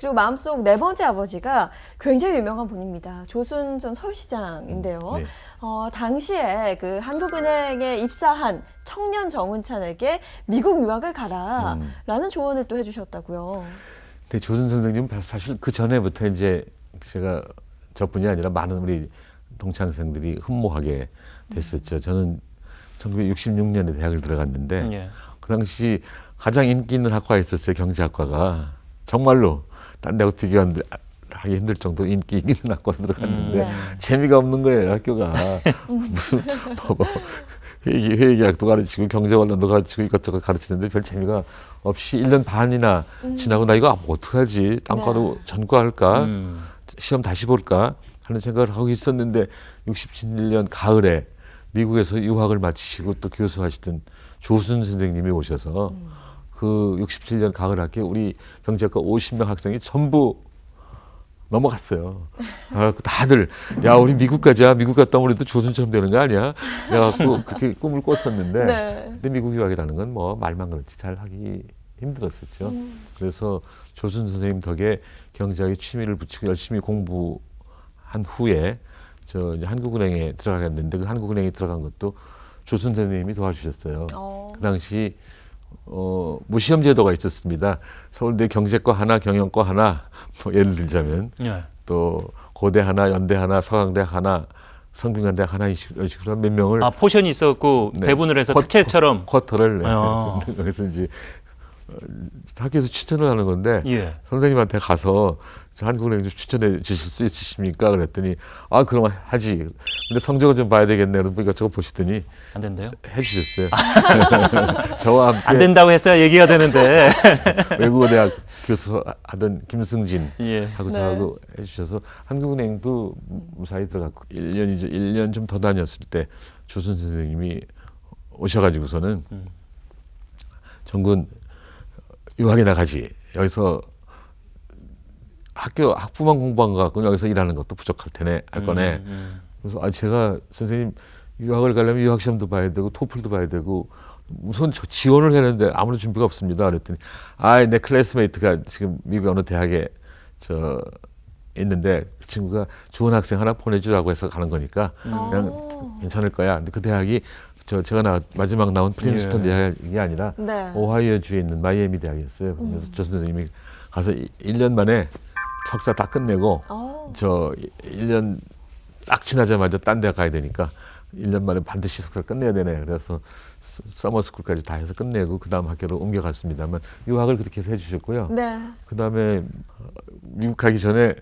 그리고 마음속 네 번째 아버지가 굉장히 유명한 분입니다. 조순 전 서울시장인데요. 네. 당시에 그 한국은행에 입사한 청년 정은찬에게 미국 유학을 가라라는 조언을 또 해주셨다고요. 근데 조순 선생님은 사실 그 전에부터 이제 제가 저뿐이 아니라 많은 우리 동창생들이 흠모하게 됐었죠. 저는 1966년에 대학을 들어갔는데 예. 그 당시 가장 인기 있는 학과에 있었어요. 경제학과가. 정말로 딴 데하고 비교하기 힘들 정도로 인기 있는 학과에 들어갔는데 네. 재미가 없는 거예요. 학교가. 무슨 뭐 회계학도 가르치고 경제관련도 가르치고 이것저것 가르치는데 별 재미가 없이 1년 반이나 지나고 나 이거 어떡하지? 땅가루 전과할까? 시험 다시 볼까? 하는 생각을 하고 있었는데 67년 가을에 미국에서 유학을 마치시고 또 교수하시던 조순 선생님이 오셔서 그 67년 가을 학기에 우리 경제학과 50명 학생이 전부 넘어갔어요. 다들 야 우리 미국 가자. 미국 갔다 오면 우리도 조순처럼 되는 거 아니야? 그래갖고 그렇게 꿈을 꿨었는데 네. 근데 미국 유학이라는 건 뭐 말만 그렇지 잘 하기 힘들었었죠. 그래서 조순 선생님 덕에 경제학에 취미를 붙이고 열심히 공부한 후에 저 이제 한국은행에 들어가겠는데 그 한국은행에 들어간 것도 조순 선생님이 도와주셨어요. 그 당시 뭐 시험 제도가 있었습니다. 서울대 경제과 하나, 경영과 하나, 뭐 예를 들자면 예. 또 고대 하나, 연대 하나, 서강대학 하나, 성균관대학 하나 이런 식으로 몇 명을 포션이 있었고 네. 배분을 해서 특채처럼. 쿼터를 내. 아. 그래서 이제 학교에서 추천을 하는 건데 예. 선생님한테 가서 저 한국은행 좀 추천해 주실 수 있으십니까? 그랬더니 그럼 하지. 근데 성적을 좀 봐야 되겠네. 그래서 이것저것 보시더니 안 된대요? 해주셨어요. 저와 함께 안 된다고 했어야 얘기가 되는데. 외국어대학 교수 하던 김승진 예. 하고 네. 저하고 해주셔서 한국은행도 무사히 들어갔고 1년 좀 더 다녔을 때 조순 선생님이 오셔가지고서는 정군 유학에 나가지. 여기서 학부만 공부한 거 갖고 여기서 일하는 것도 부족할 테네. 할 거네. 그래서 제가 선생님 유학을 가려면 유학 시험도 봐야 되고 토플도 봐야 되고 우선 지원을 했는데 아무런 준비가 없습니다. 그랬더니 내 클래스메이트가 지금 미국 어느 대학에 있는데 그 친구가 좋은 학생 하나 보내주라고 해서 가는 거니까 그냥 괜찮을 거야. 근데 그 대학이 제가 마지막 나온 프린스턴 대학이 아니라 네. 오하이오주에 있는 마이애미 대학이었어요. 그래서 조 선생님이 가서 1년 만에 석사 다 끝내고 1년 딱 지나자마자 딴 데 가야 되니까 1년 만에 반드시 석사를 끝내야 되네. 그래서 서머스쿨까지 다 해서 끝내고 그 다음 학교로 옮겨갔습니다만 유학을 그렇게 해서 해주셨고요. 네. 그 다음에 미국 가기 전에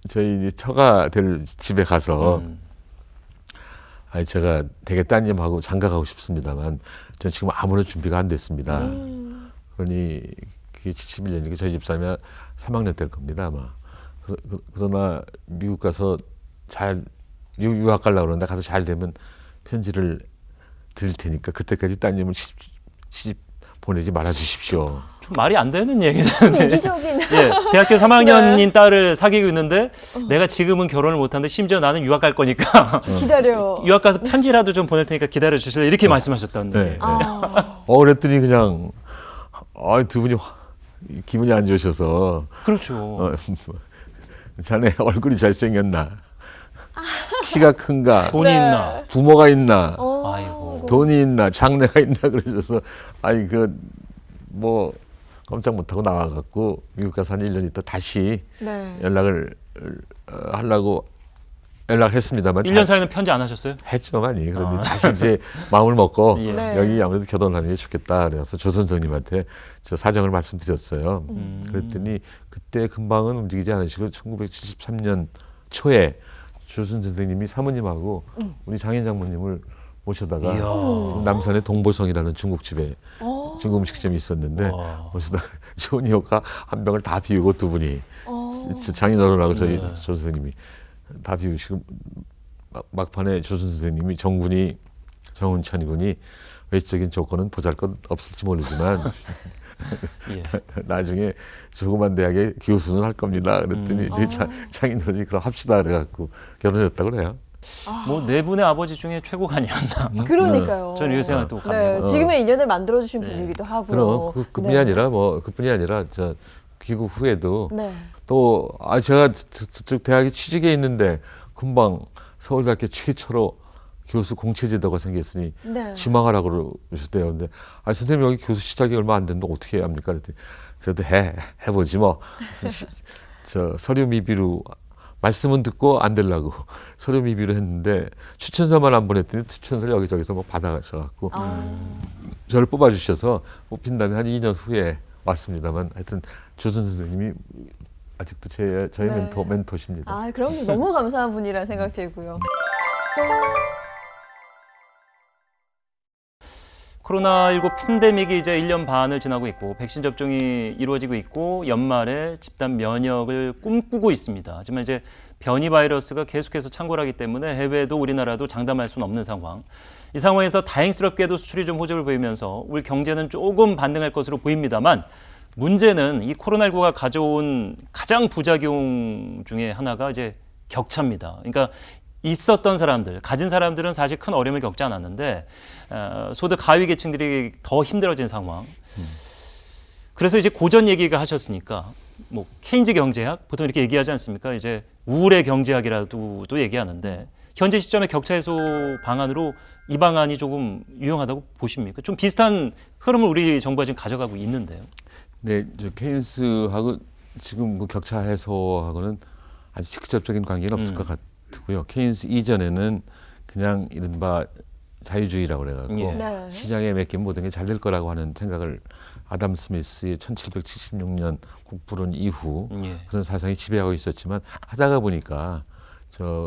저희 처가 될 집에 가서 제가 되게 따님하고 장가 가고 싶습니다만 전 지금 아무런 준비가 안 됐습니다. 그러니 그게 71년이니까 저희 집사면 3학년 될 겁니다 아마. 그러나 미국 가서 잘 유학 가려고 그러는데 가서 잘 되면 편지를 드릴 테니까 그때까지 따님을 시집 보내지 말아 주십시오. 좀 말이 안 되는 얘기인데. 이기적인. 예, 대학교 3학년인 딸을 사귀고 있는데 내가 지금은 결혼을 못하는데 심지어 나는 유학 갈 거니까 기다려. 유학 가서 편지라도 좀 보낼 테니까 기다려 주실래 이렇게 말씀하셨다는데. 네. 그랬더니 그냥 두 분이 기분이 안 좋으셔서 그렇죠. 자네 얼굴이 잘생겼나? 키가 큰가? 돈이 네. 있나? 부모가 있나? 아이고. 돈이 있나? 장래가 있나? 그러셔서 뭐 깜짝 못하고 나와갖고 미국 가서 한 1년 있다 다시 네. 연락을 하려고 연락했습니다만 1년 사이는 편지 안 하셨어요? 했죠 많이. 그런데 다시 이제 마음을 먹고 예. 네. 여기 아무래도 결혼하는 게 좋겠다. 그래서 조 선생님한테 저 사정을 말씀드렸어요. 그랬더니 그때 금방은 움직이지 않으시고 1973년 초에 조순 선생님이 사모님하고 우리 장인 장모님을 모셔다가 이야. 남산의 동보성이라는 중국집에 중국 음식점이 있었는데 와. 모시다가 조니오가 한 병을 다 비우고 두 분이 장인어른하고 저희 조 선생님이 다 비우시고 막판에 조순 선생님이 정운찬 군이 외적인 조건은 보잘것 없을지 모르지만 예. 나중에 조그만 대학의 교수는 할 겁니다. 그랬더니 저희 장인어른이 그럼 합시다 그래갖고 결혼했다고 그래요. 뭐 네 분의 아버지 중에 최고가 아니었나. 그러니까요. 저는 이런 생각이 또 네, 갑니다. 지금의 인연을 만들어주신 네. 분이기도 하고. 그럼 그뿐이 네. 아니라 그뿐이 아니라 귀국 후에도 네. 또 제가 저쪽 대학에 취직해 있는데 금방 서울대학교 최초로 교수 공채제도가 생겼으니 네. 지망하라고 그러셨대요. 근데 선생님 여기 교수 시작이 얼마 안 됐는데 어떻게 해야 합니까? 그랬더니 그래도 해보지 뭐. 그래서 저 서류 미비로 말씀은 듣고 안 되려고 서류 미비로 했는데 추천서만 안 보냈더니 추천서를 여기저기서 뭐 받아가셔갖고 저를 뽑아주셔서 뽑힌 다음에 한 2년 후에 왔습니다만 하여튼 조선 선생님이 아직도 저의 네. 멘토십니다. 아, 그럼 너무 감사한 분이라는 생각 들고요. 코로나19 팬데믹이 이제 1년 반을 지나고 있고 백신 접종이 이루어지고 있고 연말에 집단 면역을 꿈꾸고 있습니다. 하지만 이제 변이 바이러스가 계속해서 창궐하기 때문에 해외도 우리나라도 장담할 수는 없는 상황. 이 상황에서 다행스럽게도 수출이 좀 호조를 보이면서 우리 경제는 조금 반등할 것으로 보입니다만 문제는 이 코로나19가 가져온 가장 부작용 중에 하나가 이제 격차입니다. 그러니까 있었던 사람들, 가진 사람들은 사실 큰 어려움을 겪지 않았는데 소득 하위 계층들이 더 힘들어진 상황. 그래서 이제 고전 얘기가 하셨으니까 뭐 케인즈 경제학 보통 이렇게 얘기하지 않습니까? 이제 우울의 경제학이라고도 얘기하는데 현재 시점의 격차 해소 방안으로 이 방안이 조금 유용하다고 보십니까? 좀 비슷한 흐름을 우리 정부가 지금 가져가고 있는데요. 네, 저 케인스하고 지금 그 격차 해소하고는 아주 직접적인 관계는 없을 것 같고요. 케인스 이전에는 그냥 이른바 자유주의라고 그래갖고 예. 네. 시장에 맡긴 모든 게 잘 될 거라고 하는 생각을 아담 스미스의 1776년 국부론 이후 예. 그런 사상이 지배하고 있었지만 하다가 보니까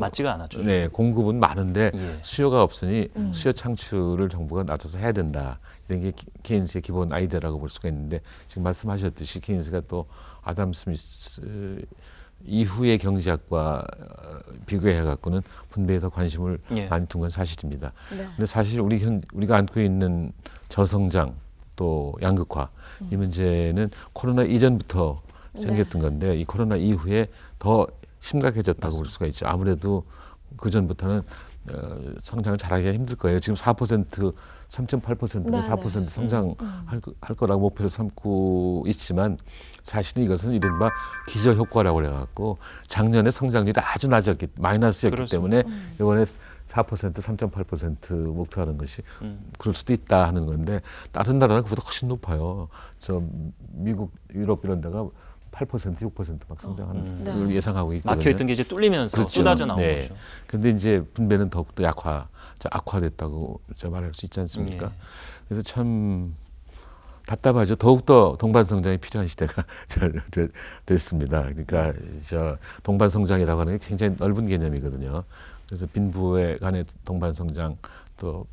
맞지가 않았죠. 네, 공급은 많은데 예. 수요가 없으니 수요 창출을 정부가 나서서 해야 된다. 이런 게 케인스의 기본 아이디어라고 볼 수가 있는데 지금 말씀하셨듯이 케인스가 또 아담 스미스 이후의 경제학과 비교해 갖고는 분배에 더 관심을 예. 많이 둔 건 사실입니다. 네. 근데 사실 우리가 안고 있는 저성장 또 양극화 이 문제는 코로나 이전부터 생겼던 건데 이 코로나 이후에 더 심각해졌다고 볼 수가 있죠. 아무래도 그 전부터는 성장을 잘하기가 힘들 거예요. 지금 4%, 3.8%는 4% 성장할 거라고 목표를 삼고 있지만 사실은 이것은 이른바 기저 효과라고 그래갖고 작년에 성장률이 아주 낮았기 마이너스였기 그렇습니다. 때문에 이번에 4%, 3.8% 목표하는 것이 그럴 수도 있다 하는 건데 다른 나라는 그보다 훨씬 높아요. 저 미국, 유럽 이런 데가 8%, 6%막 성장하는 걸 예상하고 있거든요. 막혀있던 게 이제 뚫리면서 그렇죠. 쏟아져 나온 네. 거죠. 근데 이제 분배는 더욱더 악화됐다고 말할 수 있지 않습니까? 예. 그래서 참 답답하죠. 더욱더 동반성장이 필요한 시대가 됐습니다. 그러니까 저 동반성장이라고 하는 게 굉장히 넓은 개념이거든요. 그래서 빈부의 간의 동반성장 또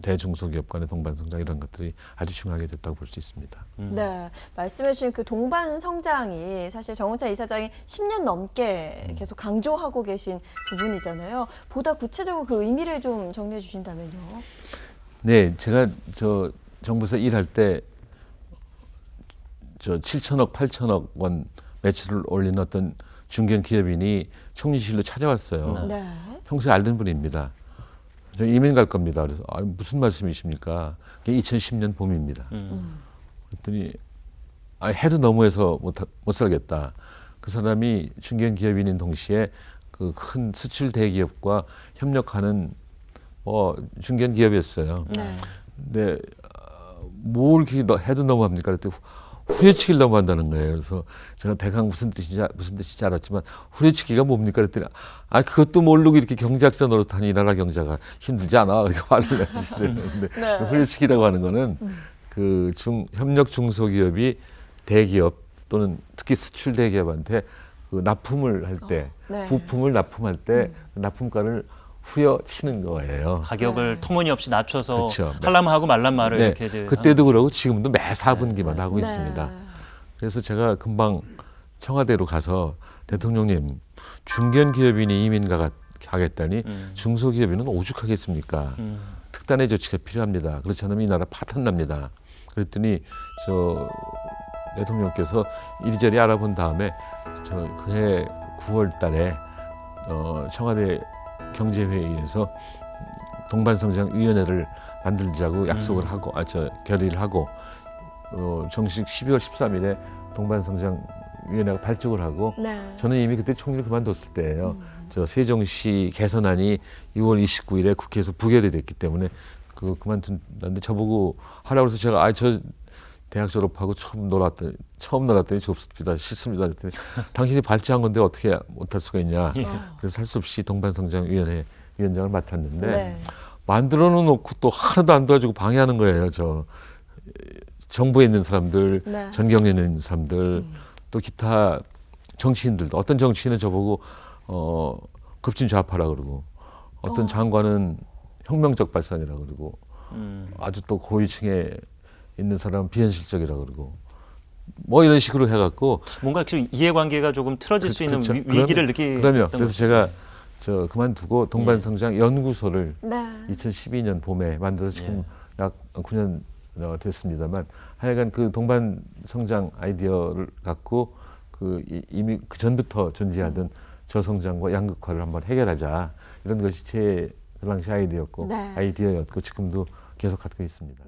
대중소기업 간의 동반성장 이런 것들이 아주 중요하게 됐다고 볼 수 있습니다. 네, 말씀해주신 그 동반 성장이 사실 정은찬 이사장이 10년 넘게 계속 강조하고 계신 부분이잖아요. 보다 구체적으로 그 의미를 좀 정리해 주신다면요. 네, 제가 저 정부에서 일할 때 저 7천억, 8천억 원 매출을 올린 어떤 중견 기업인이 총리실로 찾아왔어요. 네. 평소에 알던 분입니다. 저 이민 갈 겁니다. 그래서 무슨 말씀이십니까? 그게 2010년 봄입니다. 그랬더니 해도 너무해서 못 살겠다. 그 사람이 중견 기업인인 동시에 그 큰 수출 대기업과 협력하는 중견 기업이었어요. 네. 근데 뭘 이렇게 해도 너무합니까? 그랬더니 후려치기를 너무한다는 거예요. 그래서 제가 대강 무슨 뜻인지 알았지만 후려치기가 뭡니까? 그랬더니 그것도 모르고 이렇게 경제학자 노릇하니 이 나라 경제가 힘들지 않아? 이렇게 화를 내시는데 네. 후려치기라고 하는 거는 그 협력 중소기업이 대기업 또는 특히 수출 대기업한테 그 납품을 할 때 네. 부품을 납품할 때 납품가를 후려치는 거예요. 가격을 네. 터무니없이 낮춰서 그렇죠. 할라면 하고 말란 말을 네, 이렇게 이제 그때도 그러고 지금도 매 4분기만 네. 하고 네. 있습니다. 그래서 제가 금방 청와대로 가서 대통령님 중견 기업인이 이민 가겠다니 중소기업인은 오죽하겠습니까? 특단의 조치가 필요합니다. 그렇지 않으면 이 나라 파탄납니다. 그랬더니 저 대통령께서 이리저리 알아본 다음에 저 그해 9월 달에 청와대 경제회의에서 동반성장위원회를 만들자고 약속을 하고 결의를 하고 정식 12월 13일에 동반성장 위원회가 발족을 하고 네. 저는 이미 그때 총리를 그만뒀을 때예요. 저 세종시 개선안이 6월 29일에 국회에서 부결이 됐기 때문에 그거 그만둔다는데 저보고 하라고 해서 제가 저 대학 졸업하고 처음 놀았더니 좁습니다. 싫습니다. 그랬더니 당신이 발제한 건데 어떻게 못할 수가 있냐. 그래서 할 수 없이 동반성장위원회 위원장을 맡았는데 네. 만들어 놓고 또 하나도 안 도와주고 방해하는 거예요. 저 정부에 있는 사람들, 네. 전경련에 있는 사람들, 또 기타 정치인들도 어떤 정치인은 저보고 급진 좌파라 그러고 어떤 장관은 혁명적 발상이라 그러고 아주 또 고위층에 있는 사람은 비현실적이라 그러고 뭐 이런 식으로 해갖고 뭔가 좀 이해관계가 조금 틀어질 수 있는 그렇죠. 위기를 느끼. 그러면 그래서 제가 저 그만두고 동반성장 연구소를 네. 2012년 봄에 만들어서 지금 약 9년 됐습니다만 하여간 그 동반성장 아이디어를 갖고 이미 그 전부터 존재하던 저성장과 양극화를 한번 해결하자 이런 것이 제 그 당시 아이디어였고 네. 아이디어였고 지금도 계속 갖고 있습니다.